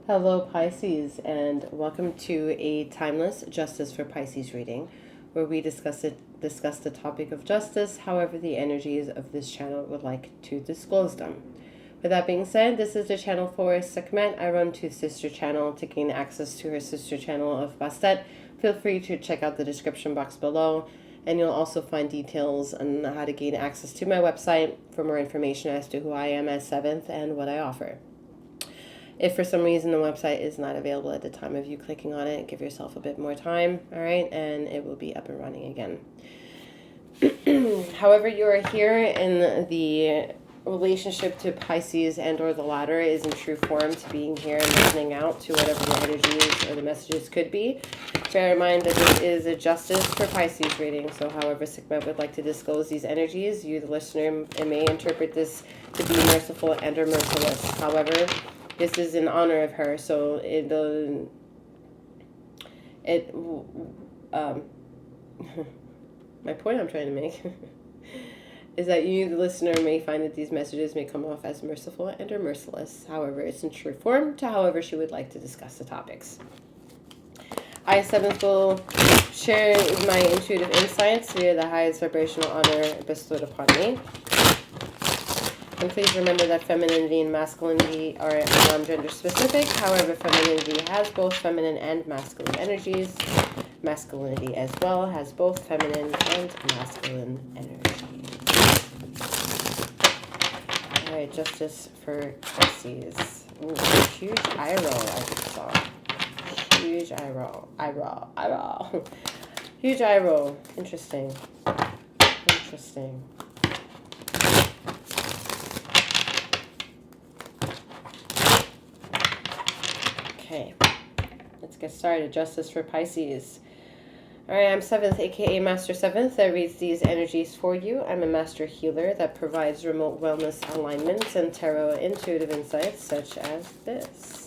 Hello, Pisces, and welcome to a timeless Justice for Pisces reading, where we discuss the topic of justice, however the energies of this channel would like to disclose them. With that being said, this is the channel for Sekhmet. I run to sister channel. To gain access to her sister channel of Bastet, feel free to check out the description box below, and you'll also find details on how to gain access to my website for more information as to who I am as Seventh and what I offer. If for some reason the website is not available at the time of you clicking on it, give yourself a bit more time, all right, and it will be up and running again. However, you are here in the relationship to Pisces and or the latter is in true form to being here and listening out to whatever the energies or the messages could be. Bear in mind that this is a justice for Pisces reading, so however Sekhmet would like to disclose these energies, you, the listener, may interpret this to be merciful and or merciless. However, this is in honor of her, so my point I'm trying to make is that you, the listener, may find that these messages may come off as merciful and or merciless. However, it's in true form to however she would like to discuss the topics. I, Seventh, will share my intuitive insights via the highest vibrational honor bestowed upon me. And please remember that femininity and masculinity are non-gender specific. However, femininity has both feminine and masculine energies. Masculinity as well has both feminine and masculine energies. All right, justice for Pisces. Ooh, huge eye roll I just saw. Huge eye roll. Huge eye roll. Interesting. Okay, let's get started. Justice for Pisces. All right, I'm Seventh, aka Master Seventh, that reads these energies for you. I'm a master healer that provides remote wellness alignments and tarot intuitive insights such as this.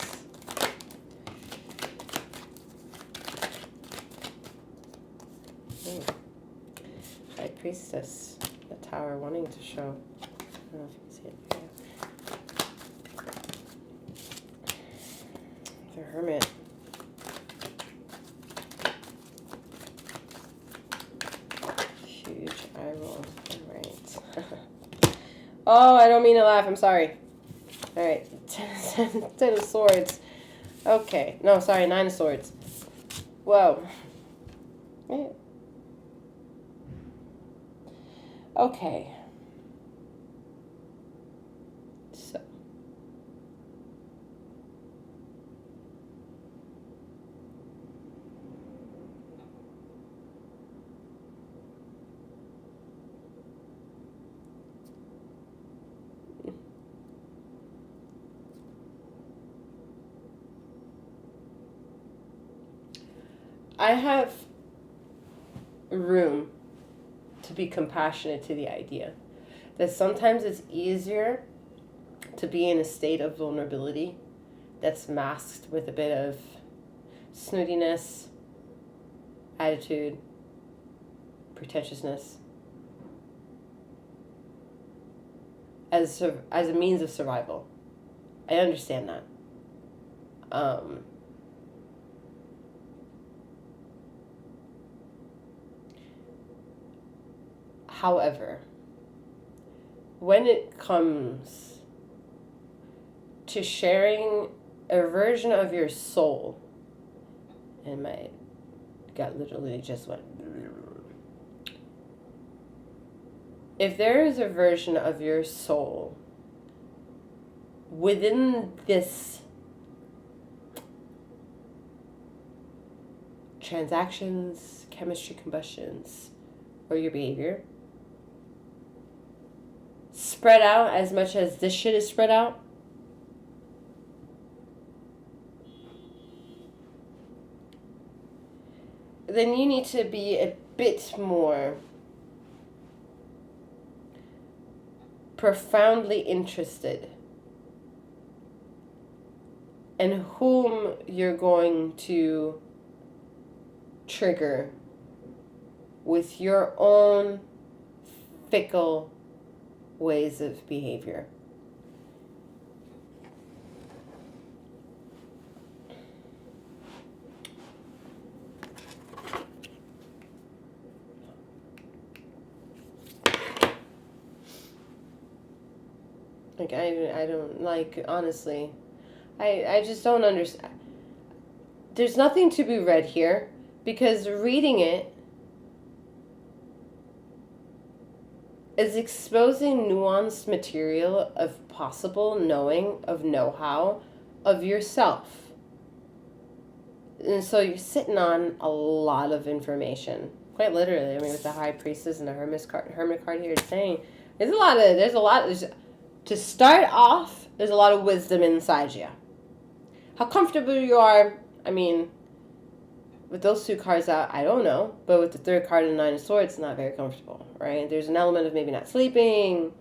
High Priestess, the tower wanting to show. I don't know if you can see it here. The Hermit. Huge eye roll. Alright. Oh, I don't mean to laugh. I'm sorry. Alright. Ten of Swords. Okay. No, sorry. 9 of Swords. Whoa. Okay. So. I have room to be compassionate to the idea that sometimes it's easier to be in a state of vulnerability that's masked with a bit of snootiness, attitude, pretentiousness as a means of survival. I understand that. However, when it comes to sharing a version of your soul, and my gut literally just went, if there is a version of your soul within this transactions, chemistry, combustions, or your behavior, spread out as much as this shit is spread out, then you need to be a bit more profoundly interested in whom you're going to trigger with your own fickle ways of behavior. Like, I don't, like, honestly, I just don't understand. There's nothing to be read here because reading it is exposing nuanced material of possible knowing, of know-how, of yourself. And so you're sitting on a lot of information. Quite literally. I mean, with the High Priestess and the Hermit card here, it's saying there's to start off, there's a lot of wisdom inside you. How comfortable you are, I mean, with those two cards out, I don't know. But with the third card and Nine of Swords, it's not very comfortable, right? There's an element of maybe not sleeping,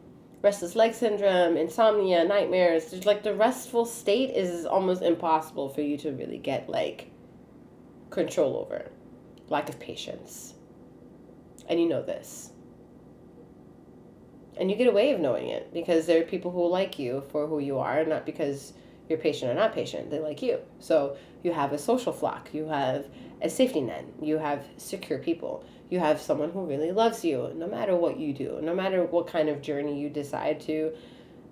restless leg syndrome, insomnia, nightmares. There's like the restful state is almost impossible for you to really get like control over. Lack of patience. And you know this. And you get away with knowing it because there are people who like you for who you are, not because you're patient or not patient. They like you. So you have a social flock. You have a safety net. You have secure people. You have someone who really loves you no matter what you do, no matter what kind of journey you decide to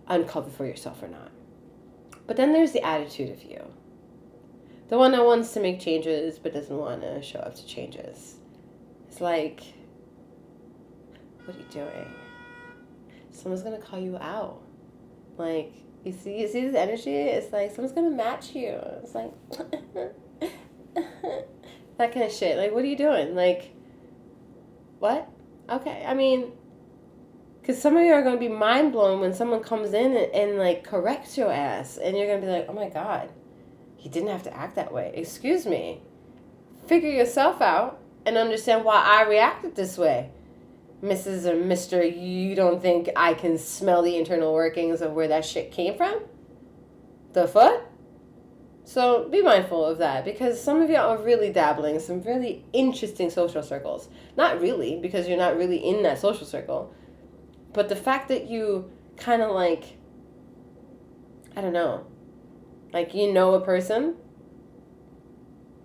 uncover for yourself or not. But then there's the attitude of you. The one that wants to make changes but doesn't want to show up to changes. It's like, what are you doing? Someone's going to call you out. Like, you see this energy? It's like someone's going to match you. It's like, that kind of shit. Like, what are you doing? Like, what? Okay, I mean, because some of you are going to be mind blown when someone comes in and like corrects your ass. And you're going to be like, oh my God, he didn't have to act that way. Excuse me. Figure yourself out and understand why I reacted this way. Mrs. or Mr., you don't think I can smell the internal workings of where that shit came from? The fuck? So be mindful of that because some of y'all are really dabbling in some really interesting social circles. Not really, because you're not really in that social circle. But the fact that you kind of like, I don't know, like you know a person,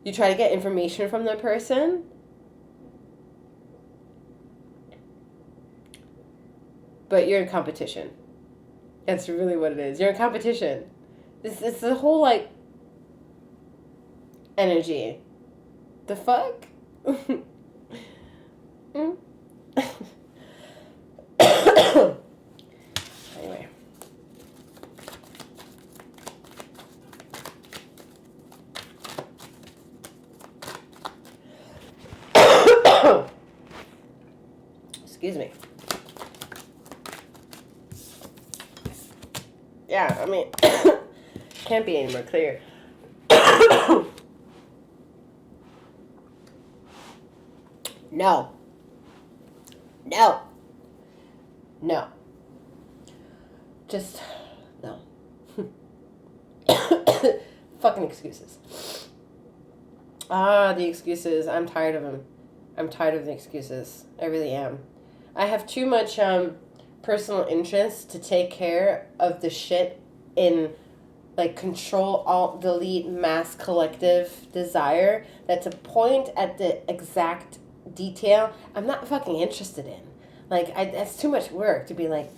you try to get information from that person, but you're in competition. That's really what it is. You're in competition. It's the whole, like, energy. The fuck? Anyway. Excuse me. Yeah, I mean, can't be any more clear. No. No. No. Just, no. Fucking excuses. The excuses. I'm tired of them. I'm tired of the excuses. I really am. I have too much, personal interest to take care of the shit in like control, alt, delete, mass collective desire that to point at the exact detail I'm not fucking interested in. Like, that's too much work to be like,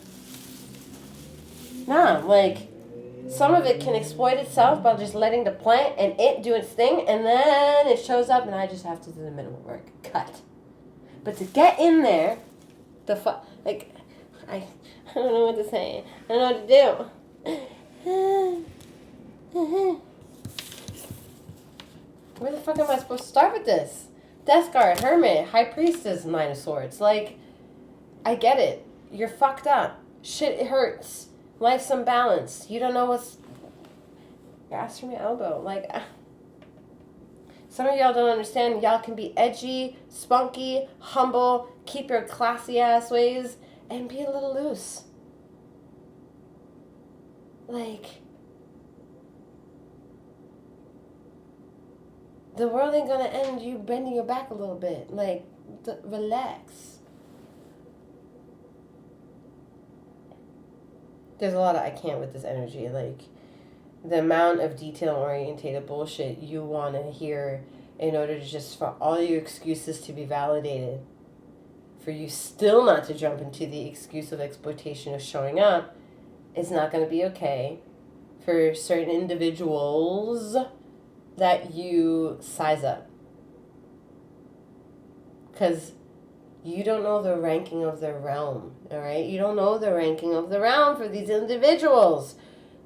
nah, like, some of it can exploit itself by just letting the plant and it do its thing, and then it shows up and I just have to do the minimal work. Cut. But to get in there, like, I don't know what to say. I don't know what to do. Where the fuck am I supposed to start with this? Death Guard, Hermit, High Priestess, Nine of Swords. Like, I get it. You're fucked up. Shit, it hurts. Life's unbalanced. You don't know what's... Your ass from your elbow. Like, some of y'all don't understand. Y'all can be edgy, spunky, humble, keep your classy ass ways, and be a little loose. Like, the world ain't gonna end you bending your back a little bit. Like, relax. There's a lot of I can't with this energy. Like, the amount of detail-orientated bullshit you want to hear in order to just for all your excuses to be validated. For you still not to jump into the excuse of exploitation of showing up it's not going to be okay for certain individuals that you size up. Because you don't know the ranking of the realm, all right? You don't know the ranking of the realm for these individuals.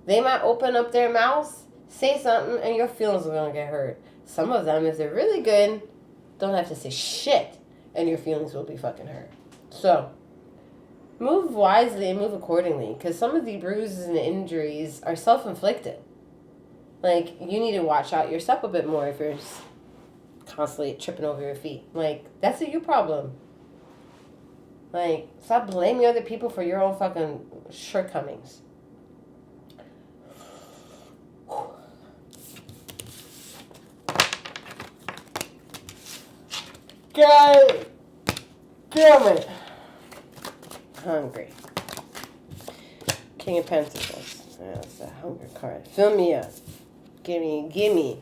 They might open up their mouths, say something, and your feelings are going to get hurt. Some of them, if they're really good, don't have to say shit, and your feelings will be fucking hurt. So, move wisely and move accordingly, because some of the bruises and injuries are self-inflicted. Like, you need to watch out your step a bit more if you're constantly tripping over your feet. Like, that's a you problem. Like, stop blaming other people for your own fucking shortcomings. God damn it. Hungry. King of Pentacles. That's a hunger card. Fill me up. Gimme.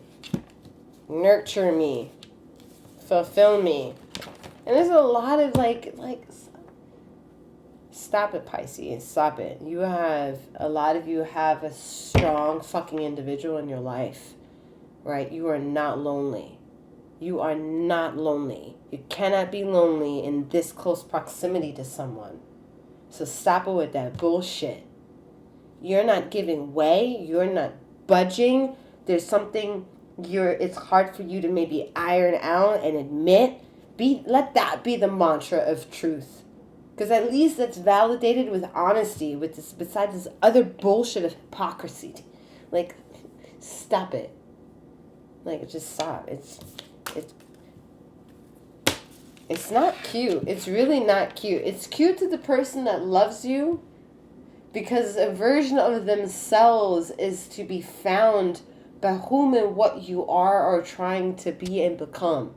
Nurture me. Fulfill me. And there's a lot of like, stop it, Pisces. Stop it. A lot of you have a strong fucking individual in your life, right? You are not lonely. You are not lonely. You cannot be lonely in this close proximity to someone. So stop it with that bullshit. You're not giving way. You're not budging. There's something it's hard for you to maybe iron out and admit. Let that be the mantra of truth. Because at least it's validated with honesty, with this, besides this other bullshit of hypocrisy. Like, stop it. Like, just stop. It's not cute. It's really not cute. It's cute to the person that loves you, because a version of themselves is to be found by whom and what you are or trying to be and become.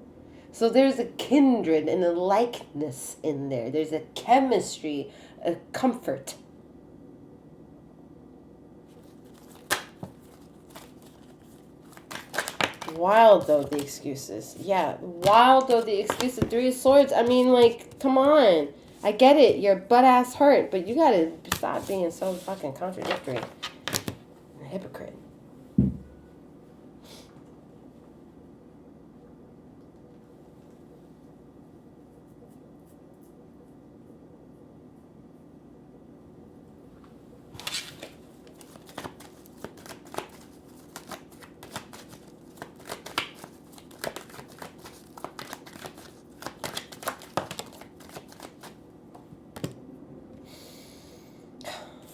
So there's a kindred and a likeness in there. There's a chemistry, a comfort. Wild though the excuses. Yeah, wild though the excuses. Three of Swords. I mean, like, come on. I get it. Your butt ass hurt, but you gotta stop being so fucking contradictory. A hypocrite.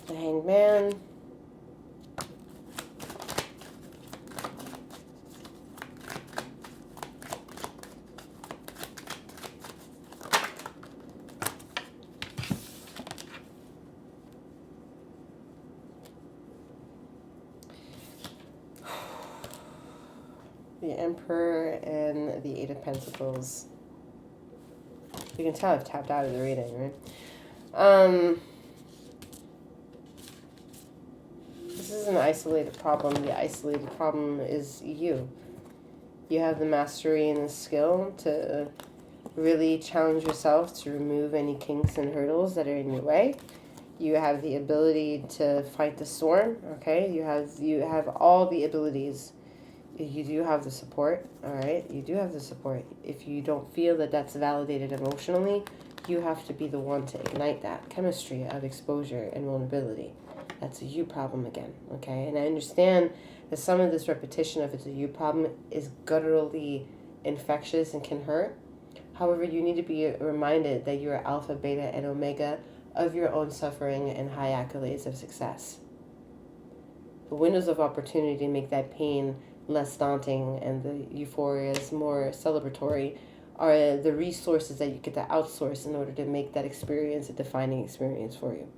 The Hanged Man. The Emperor and the Eight of Pentacles. You can tell I've tapped out of the reading, right? This is an isolated problem. The isolated problem is you. You have the mastery and the skill to really challenge yourself to remove any kinks and hurdles that are in your way. You have the ability to fight the storm, okay? You have all the abilities. You do have the support, all right? You do have the support. If you don't feel that that's validated emotionally, you have to be the one to ignite that chemistry of exposure and vulnerability. That's a you problem again, okay? And I understand that some of this repetition of it's a you problem is gutturally infectious and can hurt. However, you need to be reminded that you're alpha, beta, and omega of your own suffering and high accolades of success. The windows of opportunity to make that pain less daunting and the euphoria is more celebratory are the resources that you get to outsource in order to make that experience a defining experience for you.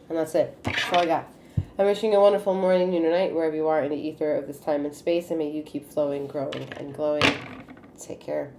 And that's it. That's all I got. I'm wishing you a wonderful morning, noon, or night, wherever you are in the ether of this time and space, and may you keep flowing, growing, and glowing. Take care.